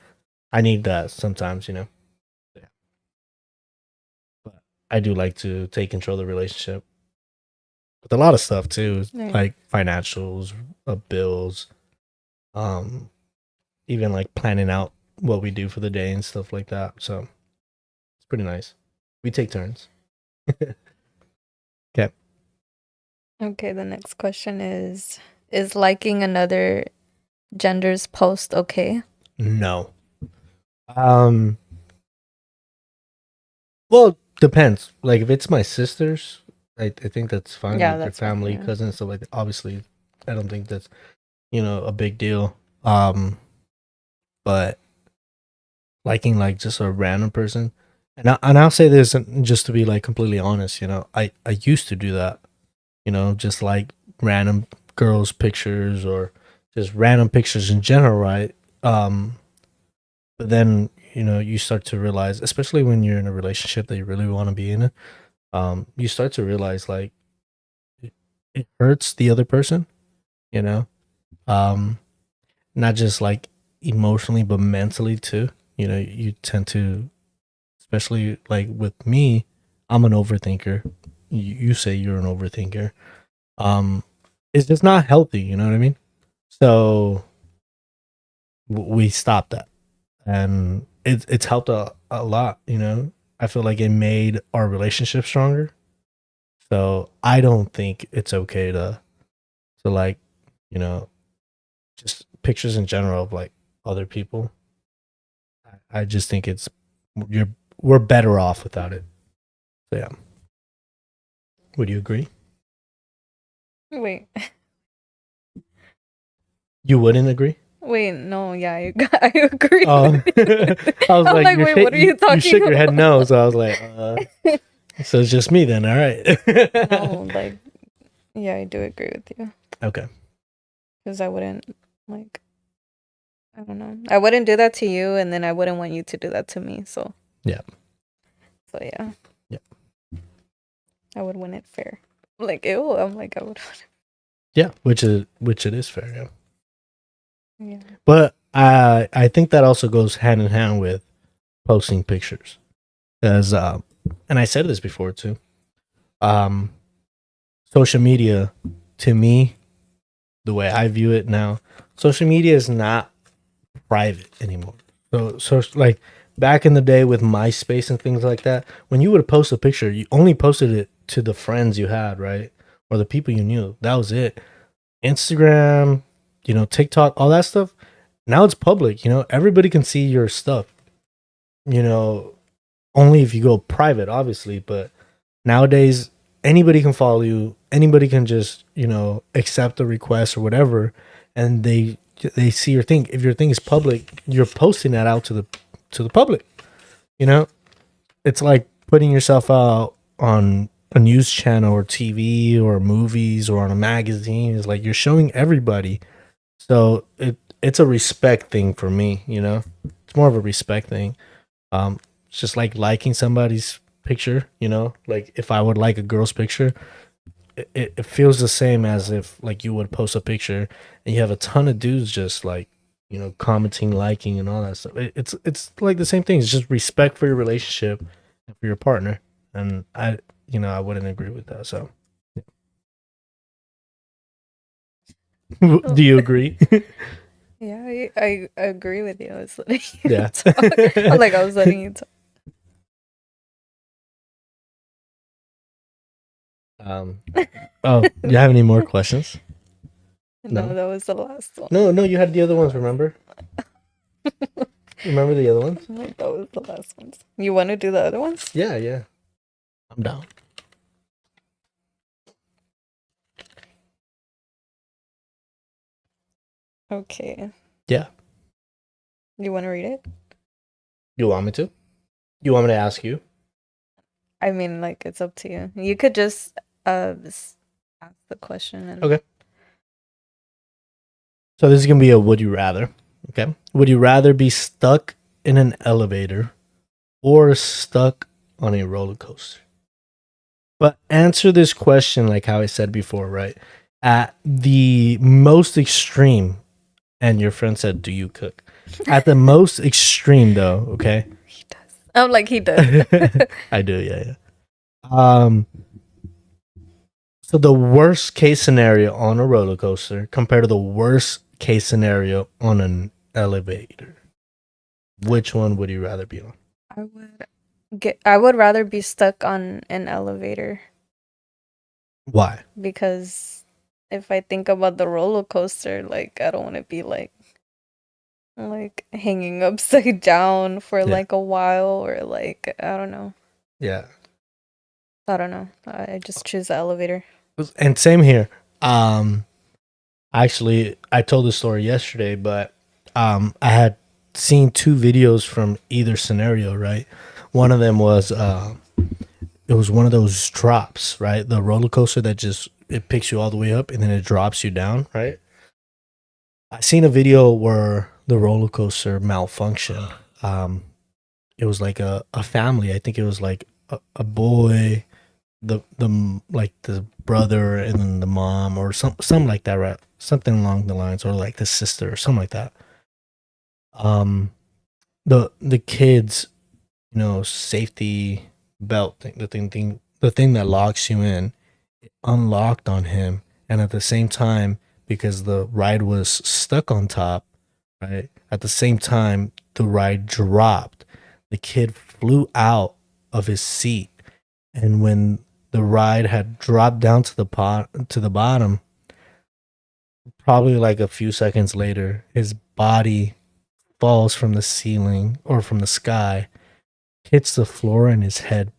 I need that sometimes. Yeah. But I do like to take control of the relationship with a lot of stuff too, Right. like financials, bills, um, even like planning out what we do for the day and stuff like that. So it's pretty nice. We take turns. Okay. Okay, the next question is liking another gender's post okay? No. Um. Well, depends. Like if it's my sisters, I think that's fine. Yeah, Like your that's fine. family, Yeah. cousins, so like obviously, I don't think that's a big deal. Um. But liking like just a random person, and I'll say this just to be like completely honest. I used to do that. Just like random girls' pictures or just random pictures in general, right? But then you start to realize, especially when you're in a relationship that you really want to be in, you start to realize like it hurts the other person, you know, um, not just like emotionally but mentally too. You tend to, especially like with me, I'm an overthinker. You say you're an overthinker. Um, it's just not healthy. You know what I mean? So we stopped that, and it's helped a lot. I feel like it made our relationship stronger. So I don't think it's okay to like, you know, just pictures in general of like other people. I just think you're we're better off without it. So yeah, would you agree? Wait. You wouldn't agree? Wait, no, yeah, I agree Oh, with you. I was I'm like, like, wait, what are you, you you talking shook your head about? no, so I was like, so it's just me then. All right. No, like, yeah, I do agree with you. Okay. Because I wouldn't, like, I don't know. I wouldn't do that to you, and then I wouldn't want you to do that to me. So, Yeah. yeah, Yeah. I would win it fair. Like, ew, I'm like, I would. Yeah, which it is fair. Yeah. Yeah. But I think that also goes hand in hand with posting pictures, as and I said this before too. Um, Social media, to me, the way I view it now, social media is not private anymore. So like back in the day with MySpace and things like that, when you would post a picture, you only posted it to the friends you had, right? Or the people you knew. That was it. Instagram, TikTok, all that stuff. Now it's public, everybody can see your stuff, you know, only if you go private, obviously, but nowadays anybody can follow you, anybody can just, accept a request or whatever, and they see your thing. If your thing is public, you're posting that out to the public. You know, it's like putting yourself out on a news channel or TV or movies or on a magazine. It's like you're showing everybody. So it's a respect thing for me, It's more of a respect thing. It's just like liking somebody's picture, Like if I would like a girl's picture, it feels the same as if like you would post a picture and you have a ton of dudes just like, commenting, liking, and all that stuff. It's like the same thing. It's just respect for your relationship and for your partner. And I wouldn't agree with that. So, do you agree? Yeah, I agree with you. I was letting you Yeah. talk. I'm like, I was letting you talk. um. Oh, do you have any more questions? No, No. that was the last one. No. You had the other ones. Remember? Remember the other ones? Like, that was the last ones. You want to do the other ones? Yeah. Yeah. I'm down. Okay. Yeah. You want to read it? You want me to? You want me to ask you? I mean, like, it's up to you. You could just ask the question and Okay. So this is gonna be a would you rather. Okay. Would you rather be stuck in an elevator or stuck on a roller coaster? But answer this question like how I said before, right? At the most extreme, and your friend said, "Do you cook?" At the most extreme, though, okay. he does. I'm like, he does. I do, yeah. So the worst case scenario on a roller coaster compared to the worst case scenario on an elevator, which one would you rather be on? I would rather be stuck on an elevator Why? because if I think about the roller coaster, like, I don't want to be like hanging upside down for Yeah. like a while, or like, I don't know. Yeah. I don't know. I just choose the elevator. And same here. Actually, I told the story yesterday, but I had seen two videos from either scenario, right? One of them was it was one of those drops, right? The roller coaster that just it picks you all the way up and then it drops you down, right? I seen a video where the roller coaster malfunctioned. It was like a family. I think it was like a boy, the like the brother and then the mom or something like that, right? Something along the lines, or like the sister or something like that. Um, the kids, safety belt thing, the thing that locks you in, it unlocked on him, and at the same time, because the ride was stuck on top, right? At the same time, the ride dropped. The kid flew out of his seat, and when the ride had dropped down to the bottom, probably like a few seconds later, his body falls from the ceiling or from the sky, hits the floor, and his head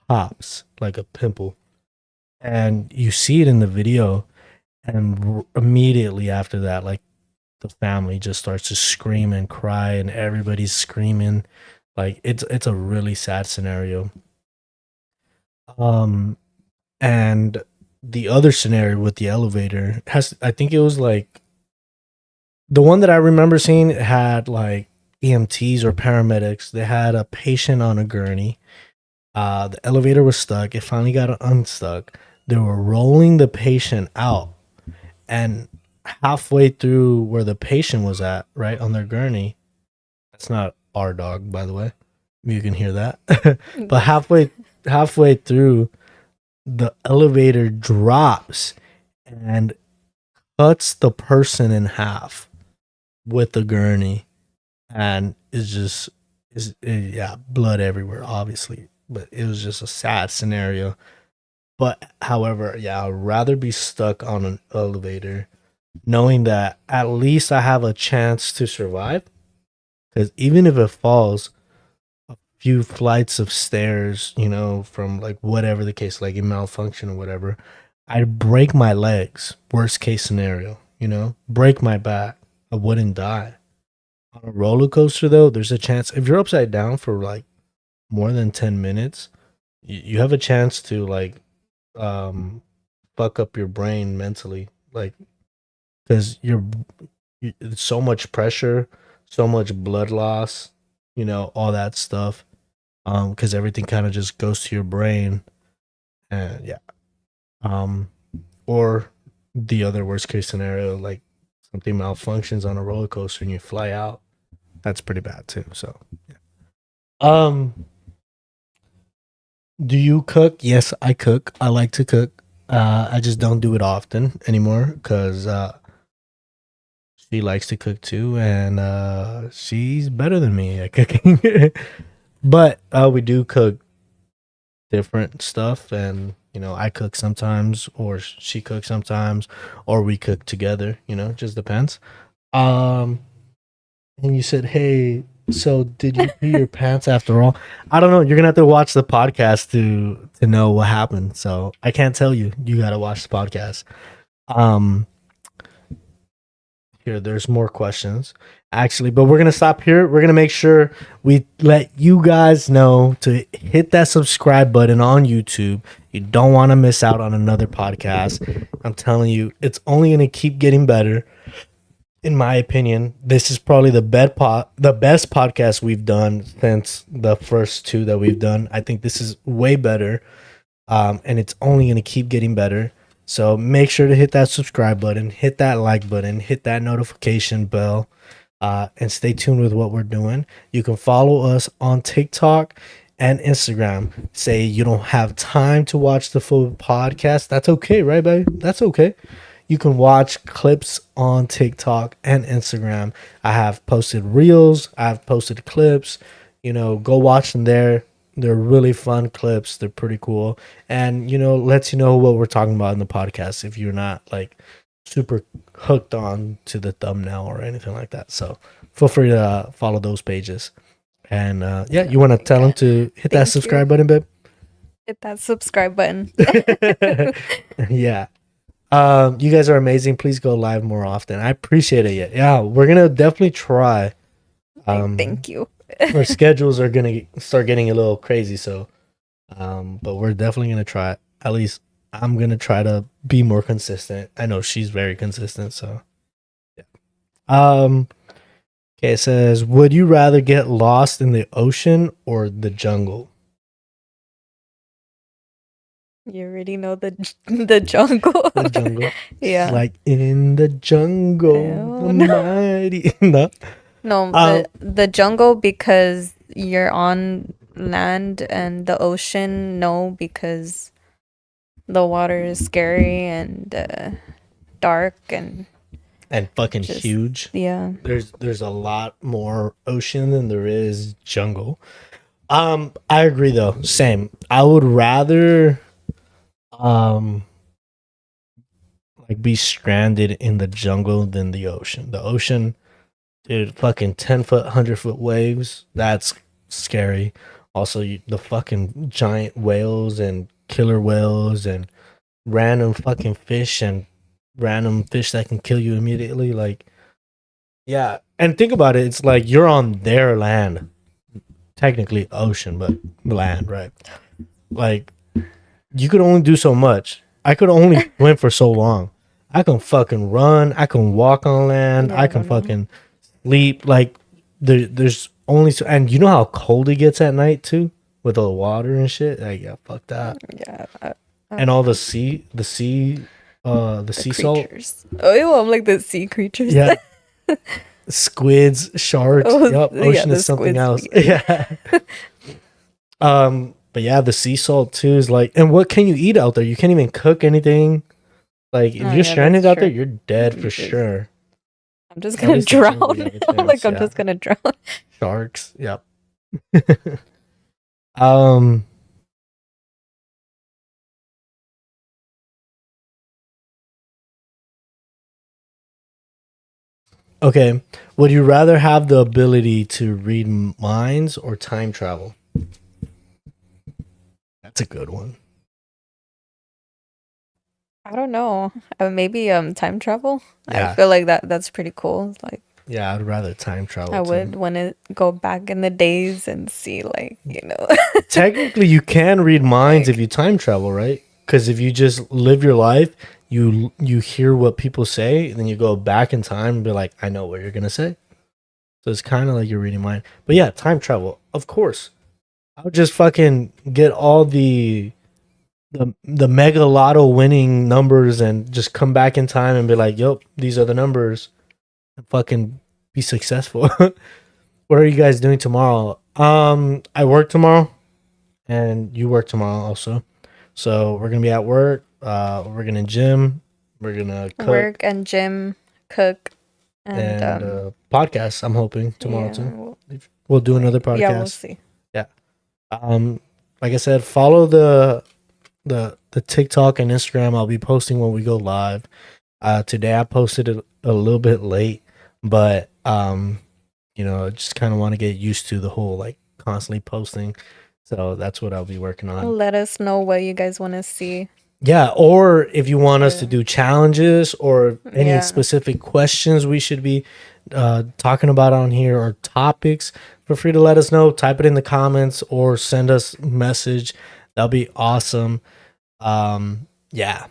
pops like a pimple. And you see it in the video, and immediately after that, like the family just starts to scream and cry, and everybody's screaming. Like it's a really sad scenario. Um, and the other scenario with the elevator has, I think it was like the one that I remember seeing had like EMTs or paramedics. They had a patient on a gurney. The elevator was stuck. It finally got unstuck. They were rolling the patient out, and halfway through where the patient was at, right on their gurney. That's not our dog, by the way. You can hear that. But halfway through, the elevator drops and cuts the person in half with the gurney, and it's just yeah, blood everywhere, obviously. But it was just a sad scenario. But however, yeah, I'd rather be stuck on an elevator, knowing that at least I have a chance to survive. Because even if it falls a few flights of stairs, from like whatever the case, like a malfunction or whatever, I'd break my legs. Worst case scenario, break my back. I wouldn't die. On a roller coaster, though, there's a chance if you're upside down for like more than 10 minutes, you have a chance to like fuck up your brain mentally, like because it's so much pressure, so much blood loss, all that stuff. Because everything kind of just goes to your brain, and yeah. Um, or the other worst case scenario, like something malfunctions on a roller coaster and you fly out. That's pretty bad too. So, yeah. Um, do you cook? Yes, I cook. I like to cook. I just don't do it often anymore because she likes to cook too, and she's better than me at cooking. But we do cook different stuff, and I cook sometimes, or she cooks sometimes, or we cook together. It just depends. Um, and you said, "Hey, so did you pee your pants after all?" I don't know. You're gonna have to watch the podcast to know what happened. So I can't tell you. You gotta watch the podcast. Um, here. There's more questions actually, but we're gonna stop here. We're gonna make sure we let you guys know to hit that subscribe button on YouTube. You don't want to miss out on another podcast. I'm telling you, it's only gonna keep getting better. In my opinion, this is probably the best podcast we've done since the first two that we've done. I think this is way better, and it's only going to keep getting better. So make sure to hit that subscribe button, hit that like button, hit that notification bell, and stay tuned with what we're doing. You can follow us on TikTok and Instagram. Say you don't have time to watch the full podcast. That's okay, right, baby? That's okay. You can watch clips on TikTok and Instagram. I have posted reels. I've posted clips. Go watch them there. They're really fun clips. They're pretty cool. And, lets you know what we're talking about in the podcast if you're not like super hooked on to the thumbnail or anything like that. So feel free to follow those pages. And you want to tell them to hit that subscribe button, babe? Hit that subscribe button. Yeah. You guys are amazing. Please go live more often. I appreciate it. Yeah, we're gonna definitely try. Thank you. Our schedules are gonna start getting a little crazy, so but we're definitely gonna try. At least I'm gonna try to be more consistent. I know she's very consistent, so yeah. Okay, it says, would you rather get lost in the ocean or the jungle? You already know the jungle. The jungle. Yeah. Like in the jungle, the mighty. No, the jungle because you're on land, and the ocean, no, because the water is scary and dark and fucking huge. Yeah. There's a lot more ocean than there is jungle. I agree though. Same. I would rather like be stranded in the jungle than the ocean. The ocean, dude, fucking 10-foot, 100-foot waves. That's scary. Also, the fucking giant whales and killer whales and random fucking fish and random fish that can kill you immediately. Like, yeah. And think about it. It's like you're on their land. Technically ocean, but land, right? Like, you could only do so much. I could only swim for so long. I can fucking run. I can walk on land. I can fucking sleep. Like, there's only so, and you know how cold it gets at night too, with all the water and shit. Like, yeah, fuck that. Yeah. And all the sea sea salt. Oh, I'm like the sea creatures. Yeah. Squids, sharks. Yep, ocean is something else. Yeah. But yeah, the sea salt too is like, and what can you eat out there? You can't even cook anything. Like, if you're stranded out there, you're dead for sure. I'm just gonna drown. Like, I'm just gonna drown. Sharks. Yep. Okay. Would you rather have the ability to read minds or time travel? That's a good one. I don't know. Maybe time travel. Yeah. I feel like that's pretty cool. Like, yeah, I'd rather time travel. I would want to go back in the days and see, like, Technically, you can read minds if you time travel, right? Because if you just live your life, you hear what people say, and then you go back in time and be like, I know what you're gonna say. So it's kind of like you're reading mind. But yeah, time travel, of course. I would just fucking get all the mega lotto winning numbers and just come back in time and be like, yep, these are the numbers, and fucking be successful. What are you guys doing tomorrow? I work tomorrow, and you work tomorrow also. So we're gonna be at work. We're gonna gym. We're gonna cook. Work and gym, cook, and podcast. I'm hoping tomorrow too. We'll do another podcast. Yeah, we'll see. Yeah. Like I said, follow the TikTok and Instagram. I'll be posting when we go live. Today I posted it a little bit late, but just kind of want to get used to the whole like constantly posting. So that's what I'll be working on. Let us know what you guys want to see. Yeah, or if you want us to Or do challenges or any yeah. specific questions we should be talking about on here or topics, feel free to let us know. Type it in the comments or send us a message. That'll be awesome. Yeah.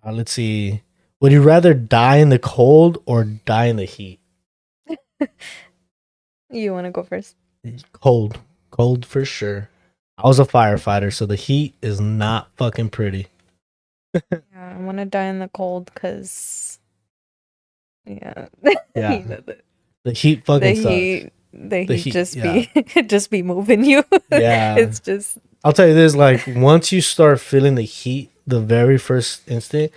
Let's see. Would you rather die in the cold or die in the heat? You want to go first? Cold. Cold for sure. I was a firefighter, so the heat is not fucking pretty. Yeah, I want to die in the cold because yeah, Yeah. you know, The heat fucking sucks. the The heat heat, just yeah. be just be moving you. Yeah. It's just I'll tell you this, like once you start feeling the heat, the very first instant,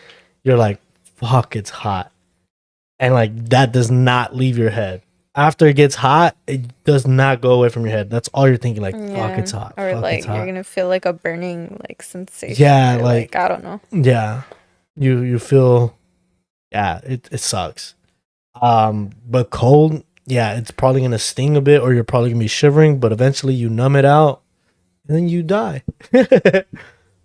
you're like, fuck, it's hot. And like that does not leave your head. After it gets hot, it does not go away from your head. That's all you're thinking, like, fuck, it's yeah, hot. or Fuck, it's like you're hot. gonna feel like a burning like sensation, Yeah, or like like I don't know. yeah. You feel yeah, it sucks. But cold, yeah, it's probably gonna sting a bit or you're probably gonna be shivering, but eventually you numb it out and then you die.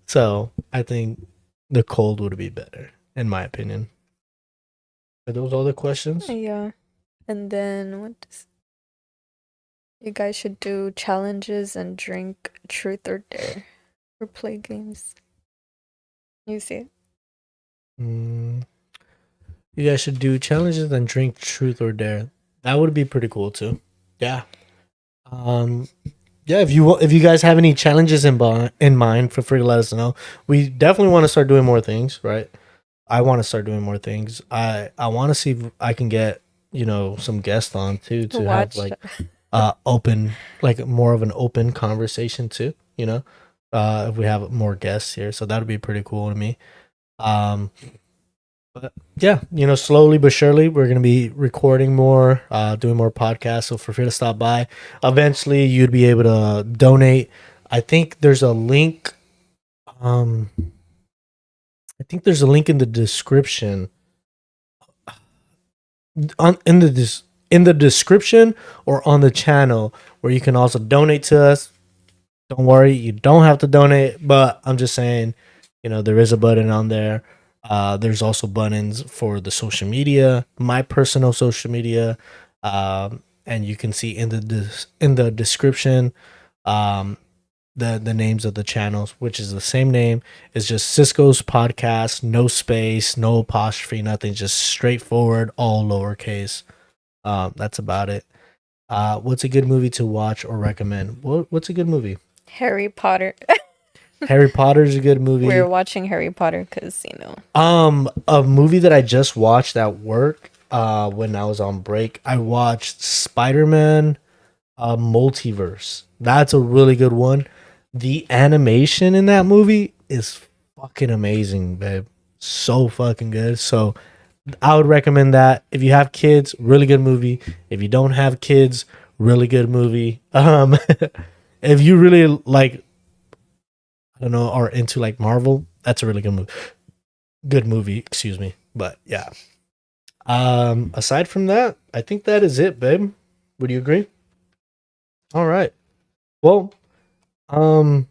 So I think the cold would be better, in my opinion. Are those all the questions? Yeah, and then what does you guys should do challenges and drink truth or dare or play games. You see it? Mm, you guys should do challenges and drink truth or dare. That would be pretty cool too. Yeah. Um. Yeah. If you guys have any challenges in mind, feel free to let us know. We definitely want to start doing more things. Right. I want to start doing more things. I want to see if I can get some guests on too to have Watch. like open, like more of an open conversation too, if we have more guests here, so that would be pretty cool to me. um but yeah, slowly but surely we're gonna be recording more, doing more podcasts, so feel free to stop by. Eventually you'd be able to donate. I think there's a link. um I think there's a link in the description, on in the description or on the channel, where you can also donate to us. Don't worry, you don't have to donate, but I'm just saying, there is a button on there. There's also buttons for the social media, my personal social media, and you can see in the description, um, the names of the channels, which is the same name. It's just Cisco's podcast, no space, no apostrophe, nothing, just straightforward, all lowercase. That's about it. What's a good movie to watch or recommend? What's a good movie? Harry Potter. Harry Potter's a good movie. We're watching Harry Potter because A movie that I just watched at work, when I was on break, I watched Spider-Man, Multiverse. That's a really good one. The animation in that movie is fucking amazing, babe. So fucking good. So I would recommend that. If you have kids, really good movie. If you don't have kids, really good movie. If you really like, I don't know, are into like Marvel, that's a really good movie. Good movie, excuse me. But yeah. Aside from that, I think that is it, babe. Would you agree? All right. Well, um,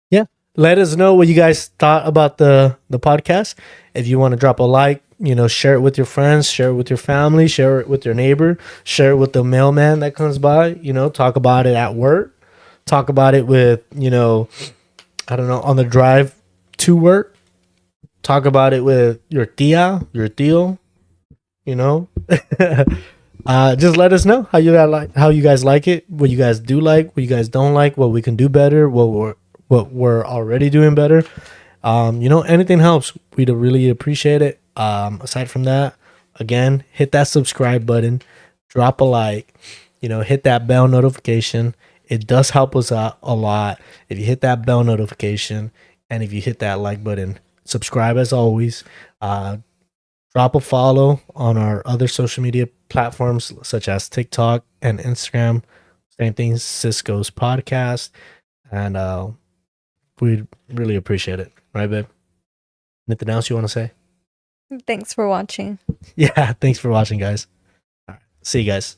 yeah. Let us know what you guys thought about the podcast. If you want to drop a like, share it with your friends, share it with your family, share it with your neighbor, share it with the mailman that comes by. Talk about it at work. Talk about it with, I don't know, on the drive to work. Talk about it with your tia, your tío, you know. Just let us know how you guys like it, what you guys do like, what you guys don't like, what we can do better, what we're already doing better. Anything helps. We'd really appreciate it. Aside from that, again, hit that subscribe button, drop a like, hit that bell notification. It does help us out a lot if you hit that bell notification, and if you hit that like button. Subscribe as always. Drop a follow on our other social media platforms such as TikTok and Instagram. Same thing, Cisco's podcast. And we'd really appreciate it. Right, babe? Anything else you want to say? thanks for watching. Yeah, thanks for watching, guys. All right, see you guys.